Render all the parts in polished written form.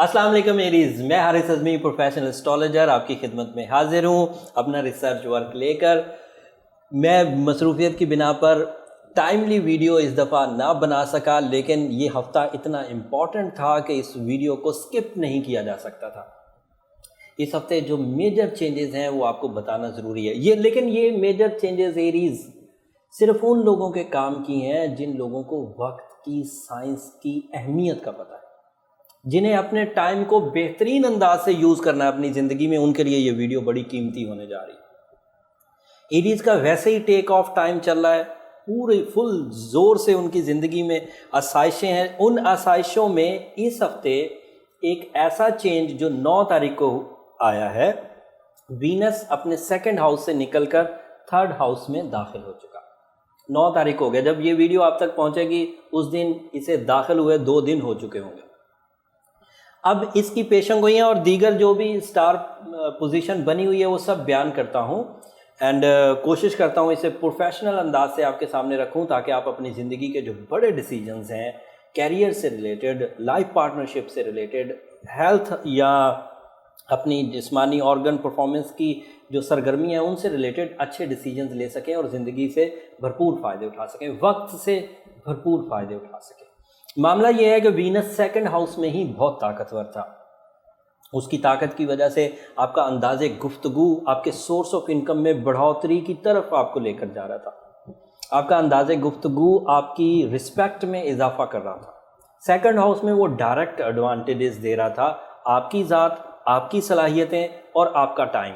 अस्सलाम वालेकुम एरीज, मैं हारिस अज़मी प्रोफेशनल एस्ट्रोलॉजर आपकी खिदमत में हाजिर हूँ अपना रिसर्च वर्क लेकर। मैं मसरूफियत की बिना पर टाइमली वीडियो इस दफ़ा ना बना सका, लेकिन ये हफ़्ता इतना इम्पॉर्टेंट था कि इस वीडियो को स्किप नहीं किया जा सकता था। इस हफ्ते जो मेजर चेंजेस हैं वो आपको बताना ज़रूरी है। लेकिन ये मेजर चेंजेस एरीज सिर्फ उन लोगों के काम की हैं जिन लोगों को वक्त की, साइंस की अहमियत का पता है, जिन्हें अपने टाइम को बेहतरीन अंदाज से यूज़ करना है अपनी ज़िंदगी में। उनके लिए ये वीडियो बड़ी कीमती होने जा रही है। एरीज का वैसे ही टेक ऑफ टाइम चल रहा है, पूरे फुल ज़ोर से उनकी ज़िंदगी में आसाइशें हैं। उन आसाइशों में इस हफ्ते एक ऐसा चेंज जो 9 तारीख को आया है, वीनस अपने सेकंड हाउस से निकलकर थर्ड हाउस में दाखिल हो चुका। 9 तारीख हो गया, जब ये वीडियो आप तक पहुंचेगी उस दिन इसे दाखिल हुए 2 दिन हो चुके होंगे। अब इसकी पेशन गोइयाँ और दीगर जो भी स्टार पोजीशन बनी हुई है वो सब बयान करता हूँ एंड कोशिश करता हूँ इसे प्रोफेशनल अंदाज से आपके सामने रखूँ, ताकि आप अपनी ज़िंदगी के जो बड़े डिसीजंस हैं, कैरियर से रिलेटेड, लाइफ पार्टनरशिप से रिलेटेड, हेल्थ या अपनी जिस्मानी ऑर्गन परफॉर्मेंस की जो सरगर्मी है उनसे रिलेटेड अच्छे डिसीजंस ले सकें और ज़िंदगी से भरपूर फ़ायदे उठा सकें, वक्त से भरपूर फ़ायदे उठा सकें। मामला यह है कि वीनस सेकंड हाउस में ही बहुत ताकतवर था। उसकी ताकत की वजह से आपका अंदाज़े गुफ्तगू आपके सोर्स ऑफ इनकम में बढ़ोतरी की तरफ आपको लेकर जा रहा था। आपका अंदाज़े गुफ्तगू आपकी रिस्पेक्ट में इजाफा कर रहा था। सेकंड हाउस में वो डायरेक्ट एडवांटेजेस दे रहा था, आपकी ज़ात, आपकी सलाहियतें और आपका टाइम।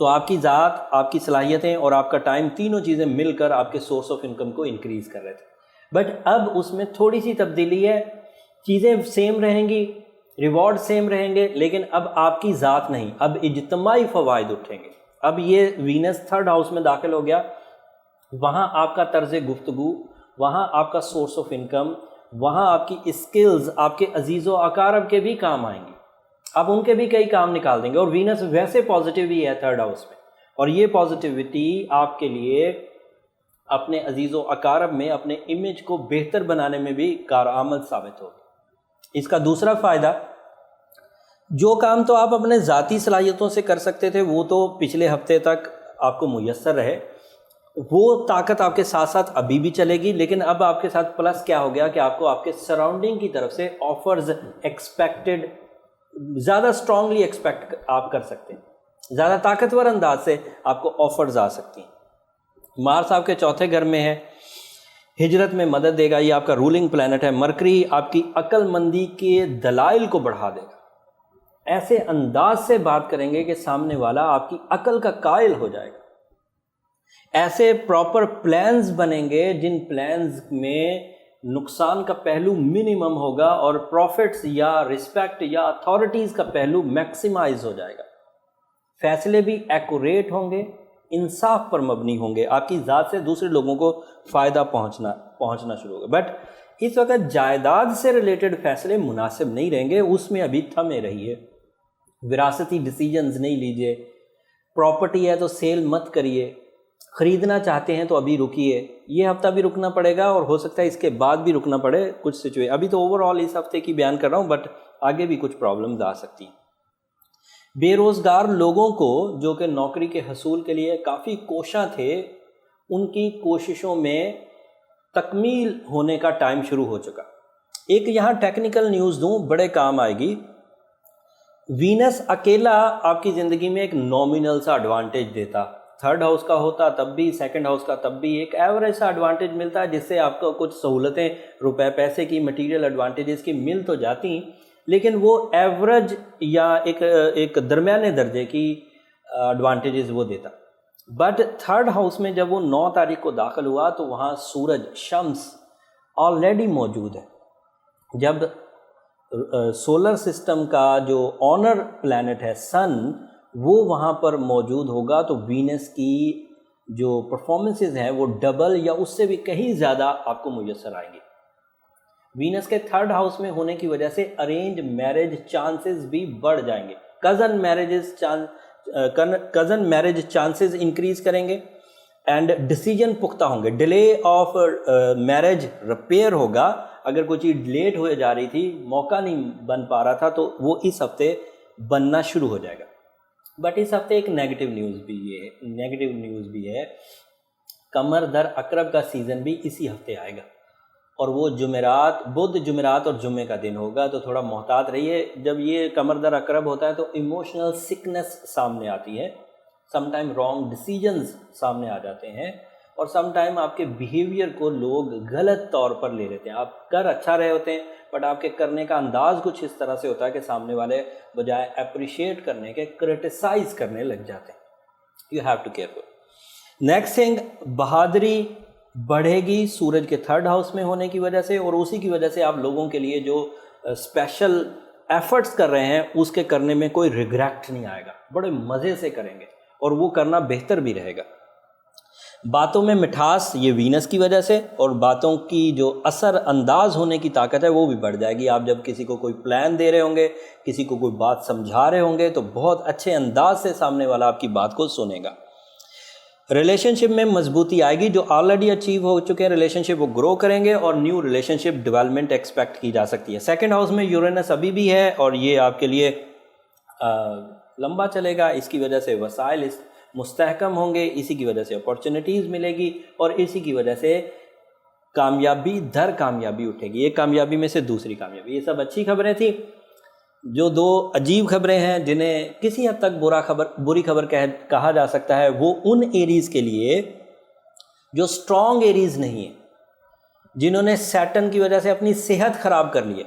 तो आपकी ज़ात, आपकी सलाहियतें और आपका टाइम, तीनों चीज़ें मिलकर आपके सोर्स ऑफ इनकम को इंक्रीज़ कर रहे थे। बट अब उसमें थोड़ी सी तब्दीली है, चीज़ें सेम रहेंगी, रिवॉर्ड सेम रहेंगे, लेकिन अब आपकी ज़ात नहीं, अब इज्तिमाई फ़वाइद उठेंगे। अब ये वीनस थर्ड हाउस में दाखिल हो गया, वहाँ आपका तर्ज़ गुफ्तगू, वहाँ आपका सोर्स ऑफ इनकम, वहाँ आपकी स्किल्स आपके अजीज़ व अकारब के भी काम आएंगी। अब उनके भी कई काम निकाल देंगे। और वीनस वैसे पॉजिटिव ही है थर्ड हाउस में, और ये पॉजिटिविटी आपके लिए अपने अजीज़ों अकारब में अपने इमेज को बेहतर बनाने में भी कारआमद साबित होगी। इसका दूसरा फ़ायदा, जो काम तो आप अपने ज़ाती सलाहियतों से कर सकते थे वो तो पिछले हफ्ते तक आपको मुयस्सर रहे, वो ताकत आपके साथ साथ अभी भी चलेगी, लेकिन अब आपके साथ प्लस क्या हो गया कि आपको आपके सराउंडिंग की तरफ से ऑफर्स एक्सपेक्टेड, ज़्यादा स्ट्रांगली एक्सपेक्ट आप कर सकते हैं, ज़्यादा ताकतवर अंदाज से आपको ऑफर्स आ सकती हैं। मार्स आपके चौथे घर में है, हिजरत में मदद देगा, ये आपका रूलिंग प्लैनेट है। मरकरी आपकी अक्लमंदी के दलाइल को बढ़ा देगा, ऐसे अंदाज से बात करेंगे कि सामने वाला आपकी अकल का कायल हो जाएगा। ऐसे प्रॉपर प्लान्स बनेंगे जिन प्लान्स में नुकसान का पहलू मिनिमम होगा और प्रॉफिट्स या रिस्पेक्ट या अथॉरिटीज़ का पहलू मैक्सिमाइज हो जाएगा। फैसले भी एक्यूरेट होंगे, इंसाफ पर मबनी होंगे, आपकी ज़ात से दूसरे लोगों को फ़ायदा पहुंचना शुरू होगा। बट इस वक्त जायदाद से रिलेटेड फैसले मुनासिब नहीं रहेंगे, उसमें अभी थमे रहिए। विरासती डिसीजंस नहीं लीजिए, प्रॉपर्टी है तो सेल मत करिए, ख़रीदना चाहते हैं तो अभी रुकिए। ये हफ्ता भी रुकना पड़ेगा और हो सकता है इसके बाद भी रुकना पड़े कुछ सिचुएशन। अभी तो ओवरऑल इस हफ्ते की बयान कर रहा हूँ, बट आगे भी कुछ प्रॉब्लम्स आ सकती हैं। बेरोज़गार लोगों को जो कि नौकरी के हसूल के लिए काफ़ी कोशां थे, उनकी कोशिशों में तकमील होने का टाइम शुरू हो चुका। एक यहाँ टेक्निकल न्यूज़ दूँ, बड़े काम आएगी। वीनस अकेला आपकी ज़िंदगी में एक नॉमिनल सा एडवांटेज देता, थर्ड हाउस का होता तब भी, सेकंड हाउस का तब भी, एक एवरेज सा एडवांटेज मिलता है जिससे आपको कुछ सहूलतें, रुपए पैसे की, मटीरियल एडवांटेजेस की मिल तो जाती, लेकिन वो एवरेज या एक दरमियाने दर्जे की एडवांटेजेस वो देता। बट थर्ड हाउस में जब वो 9 तारीख को दाखिल हुआ तो वहाँ सूरज, शम्स ऑलरेडी मौजूद है। जब सोलर सिस्टम का जो ऑनर प्लैनेट है सन, वो वहाँ पर मौजूद होगा, तो वीनस की जो परफॉर्मेंसेस हैं वो डबल या उससे भी कहीं ज़्यादा आपको मुयस्सर आएंगी। वीनस के थर्ड हाउस में होने की वजह से अरेंज मैरिज चांसेस भी बढ़ जाएंगे, कज़न मैरिज चांसेस इंक्रीज करेंगे एंड डिसीजन पुख्ता होंगे। डिले ऑफ मैरिज रिपेयर होगा अगर कोई चीज़ लेट हो जा रही थी, मौका नहीं बन पा रहा था, तो वो इस हफ्ते बनना शुरू हो जाएगा। बट इस हफ्ते एक नेगेटिव न्यूज़ भी है, कमर दर अकरब का सीज़न भी इसी हफ्ते आएगा और वो बुध जुमेरात और जुम्मे का दिन होगा, तो थोड़ा मोहतात रहिए। जब ये कमर दर अकरब होता है तो इमोशनल सिकनेस सामने आती है, समटाइम रॉन्ग डिसीजंस सामने आ जाते हैं और समटाइम आपके बिहेवियर को लोग गलत तौर पर ले लेते हैं। आप कर अच्छा रहे होते हैं बट आपके करने का अंदाज़ कुछ इस तरह से होता है कि सामने वाले बजाय अप्रिशिएट करने के क्रिटिसाइज़ करने लग जाते हैं। You have to careful. Next thing, बहादुरी बढ़ेगी सूरज के 3rd हाउस में होने की वजह से, और उसी की वजह से आप लोगों के लिए जो स्पेशल एफर्ट्स कर रहे हैं उसके करने में कोई रिग्रेट नहीं आएगा, बड़े मज़े से करेंगे और वो करना बेहतर भी रहेगा। बातों में मिठास, ये वीनस की वजह से, और बातों की जो असर अंदाज होने की ताकत है वो भी बढ़ जाएगी। आप जब किसी को कोई प्लान दे रहे होंगे, किसी को कोई बात समझा रहे होंगे, तो बहुत अच्छे अंदाज से सामने वाला आपकी बात को सुनेगा। रिलेशनशिप में मजबूती आएगी, जो ऑलरेडी अचीव हो चुके हैं रिलेशनशिप वो ग्रो करेंगे और न्यू रिलेशनशिप डेवलपमेंट एक्सपेक्ट की जा सकती है। 2nd हाउस में यूरेनस अभी भी है और ये आपके लिए लंबा चलेगा, इसकी वजह से वसाइल मुस्तहकम होंगे, इसी की वजह से अपॉर्चुनिटीज़ मिलेगी और इसी की वजह से कामयाबी दर कामयाबी उठेगी, एक कामयाबी में से दूसरी कामयाबी। ये सब अच्छी खबरें थी। जो 2 अजीब खबरें हैं जिन्हें किसी हद तक बुरी खबर कहा जा सकता है, वो उन एरीज़ के लिए जो स्ट्रॉन्ग एरीज़ नहीं है, जिन्होंने सैटर्न की वजह से अपनी सेहत ख़राब कर ली है।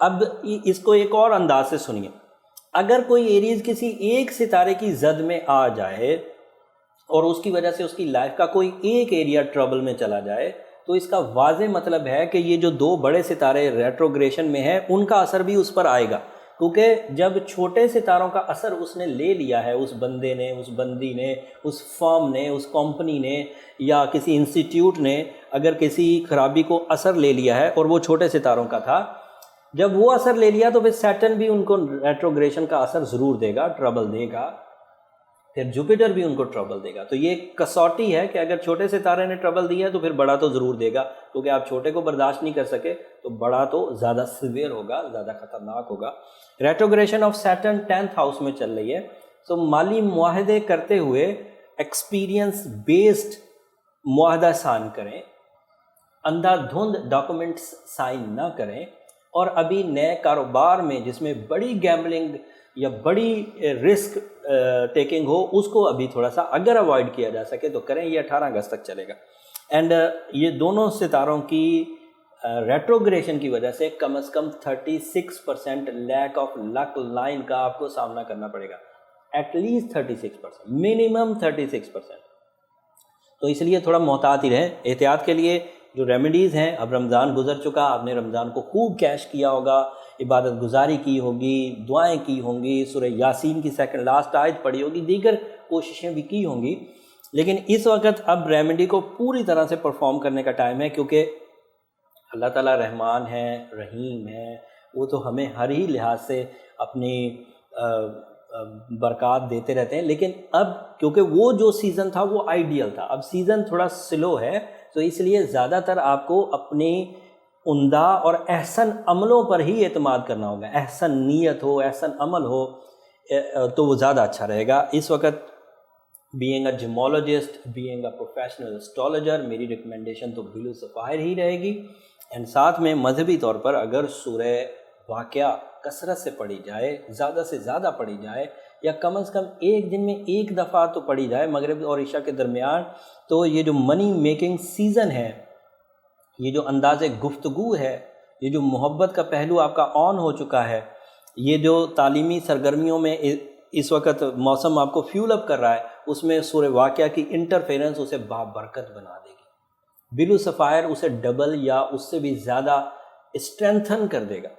अब इसको एक और अंदाज से सुनिए, अगर कोई एरीज़ किसी एक सितारे की जद में आ जाए और उसकी वजह से उसकी लाइफ का कोई एक एरिया ट्रबल में चला जाए, तो इसका वाज़े मतलब है कि ये जो 2 बड़े सितारे रेट्रोग्रेशन में हैं उनका असर भी उस पर आएगा, क्योंकि जब छोटे सितारों का असर उसने ले लिया है, उस बंदे ने, उस बंदी ने, उस फर्म ने, उस कंपनी ने या किसी इंस्टीट्यूट ने अगर किसी खराबी को असर ले लिया है और वो छोटे सितारों का था, जब वो असर ले लिया तो फिर सैटर्न भी उनको रेट्रोग्रेशन का असर ज़रूर देगा, ट्रबल देगा, फिर जुपिटर भी उनको ट्रबल देगा। तो ये कसौटी है कि अगर छोटे सितारे ने ट्रबल दिया है तो फिर बड़ा तो ज़रूर देगा, क्योंकि आप छोटे को बर्दाश्त नहीं कर सके तो बड़ा तो ज़्यादा सीवियर होगा, ज़्यादा ख़तरनाक होगा। Retrogression of Saturn 10th house में चल रही है, तो माली मुआहदे करते हुए एक्सपीरियंस बेस्ड मुआहदा साइन करें, अंधाधुंध डॉक्यूमेंट्स साइन ना करें, और अभी नए कारोबार में जिसमें बड़ी गैम्बलिंग या बड़ी रिस्क टेकिंग हो उसको अभी थोड़ा सा अगर अवॉइड किया जा सके तो करें। ये 18 अगस्त तक चलेगा। एंड ये दोनों सितारों की रेट्रोग्रेशन की वजह से कम 36% लैक ऑफ लक लाइन का आपको सामना करना पड़ेगा, एटलीस्ट 36%, मिनिमम 36%। तो इसलिए थोड़ा मोहतात ही रहें। एहतियात के लिए जो रेमेडीज़ हैं, अब रमज़ान गुजर चुका, आपने रमज़ान को खूब कैश किया होगा, इबादत गुजारी की होगी, दुआएं की होंगी, सूरह यासीन की 2nd लास्ट आयत पढ़ी होगी, दीगर कोशिशें भी की होंगी, लेकिन इस वक्त अब रेमेडी को पूरी तरह से परफॉर्म करने का टाइम है, क्योंकि अल्लाह ताला रहमान है, रहीम है, वो तो हमें हर ही लिहाज से अपनी बरक़ात देते रहते हैं। लेकिन अब क्योंकि वो जो सीज़न था वो आइडियल था, अब सीज़न थोड़ा स्लो है, तो इसलिए ज़्यादातर आपको अपनी उम्दा और एहसन अमलों पर ही एतमाद करना होगा। एहसन नीयत हो, एहसन अमल हो, तो वो ज़्यादा अच्छा रहेगा। इस वक्त being a gemologist, being a professional astrologer, मेरी रिकमेंडेशन तो बिलु सफ़ायर ही रहेगी। एंड साथ में मजहबी तौर पर अगर सूरह वाक़या कसरत से पढ़ी जाए, ज़्यादा से ज़्यादा पढ़ी जाए, या कम से कम एक दिन में एक दफ़ा तो पढ़ी जाए मगरिब और इशा के दरमियान, तो ये जो मनी मेकिंग सीज़न है, ये जो अंदाज़े गुफ्तगू है, ये जो मोहब्बत का पहलू आपका ऑन हो चुका है, ये जो तालीमी सरगर्मियों में इस वक्त मौसम आपको फ्यूल अप कर रहा है, उसमें सूरह वाक़या की इंटरफेरेंस उसे बाबरकत बना देगी। बिलु सफ़ायर उसे डबल या उससे भी ज़्यादा स्ट्रेंथन कर देगा।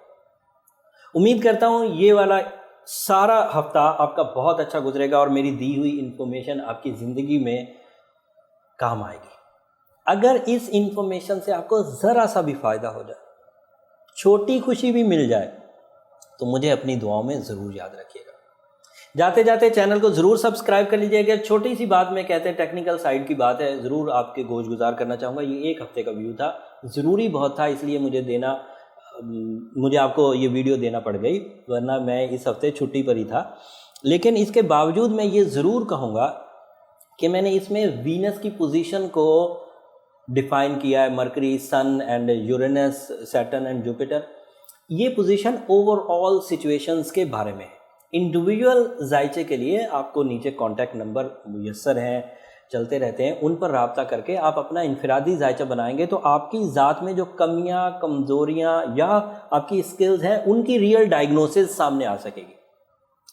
उम्मीद करता हूँ ये वाला सारा हफ्ता आपका बहुत अच्छा गुजरेगा और मेरी दी हुई इन्फॉर्मेशन आपकी ज़िंदगी में काम आएगी। अगर इस इन्फॉर्मेशन से आपको ज़रा सा भी फ़ायदा हो जाए, छोटी खुशी भी मिल जाए, तो मुझे अपनी दुआओं में ज़रूर याद रखिएगा। जाते जाते चैनल को ज़रूर सब्सक्राइब कर लीजिएगा। छोटी सी बात में कहते हैं टेक्निकल साइड की बात है, ज़रूर आपके गोश गुजार करना चाहूँगा। ये एक हफ्ते का व्यू था, ज़रूरी बहुत था, इसलिए मुझे आपको ये वीडियो देना पड़ गई, वरना मैं इस हफ्ते छुट्टी पर ही था। लेकिन इसके बावजूद मैं ये ज़रूर कहूँगा कि मैंने इसमें वीनस की पोजीशन को डिफ़ाइन किया है, Mercury, sun and Uranus, Saturn and Jupiter. ये पोजीशन ओवरऑल सिचुएशंस के बारे में है। इंडिविजुअल जायचे के लिए आपको नीचे कॉन्टैक्ट नंबर मुयस्सर हैं, चलते रहते हैं, उन पर राब्ता करके आप अपना इनफरादी जायचा बनाएंगे तो आपकी ज़ात में जो कमियां, कमज़ोरियां या आपकी स्किल्स हैं उनकी रियल डायग्नोसिस सामने आ सकेगी।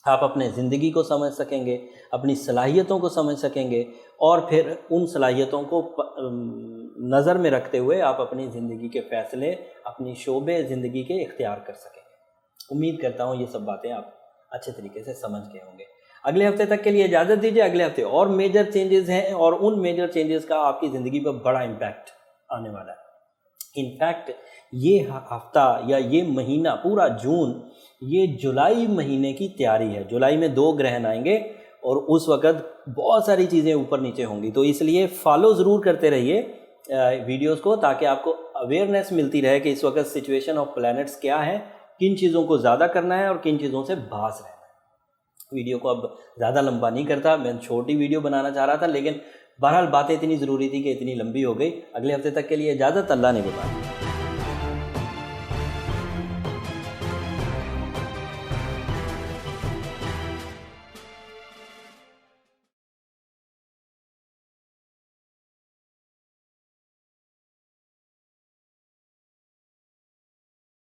आप अपने ज़िंदगी को समझ सकेंगे, अपनी सलाहियतों को समझ सकेंगे और फिर उन सलाहियतों को नज़र में रखते हुए आप अपनी ज़िंदगी के फ़ैसले, अपनी शोबे ज़िंदगी के इख्तियार कर सकेंगे। उम्मीद करता हूँ ये सब बातें आप अच्छे तरीके से समझ गए होंगे। अगले हफ्ते तक के लिए इजाज़त दीजिए। अगले हफ्ते और मेजर चेंजेस हैं और उन मेजर चेंजेस का आपकी ज़िंदगी पर बड़ा इम्पैक्ट आने वाला है। इनफैक्ट ये हफ्ता या ये महीना पूरा जून, ये जुलाई महीने की तैयारी है। जुलाई में 2 ग्रहण आएंगे और उस वक़्त बहुत सारी चीज़ें ऊपर नीचे होंगी, तो इसलिए फॉलो ज़रूर करते रहिए वीडियोज़ को, ताकि आपको अवेयरनेस मिलती रहे कि इस वक्त सिचुएशन ऑफ प्लैनेट्स क्या है, किन चीज़ों को ज़्यादा करना है और किन चीज़ों से बाज रहना है। वीडियो को अब ज़्यादा लंबा नहीं करता, मैं छोटी वीडियो बनाना चाह रहा था, लेकिन बहरहाल बातें इतनी ज़रूरी थी कि इतनी लंबी हो गई। अगले हफ्ते तक के लिए इजाज़त, अल्लाह ने बताया।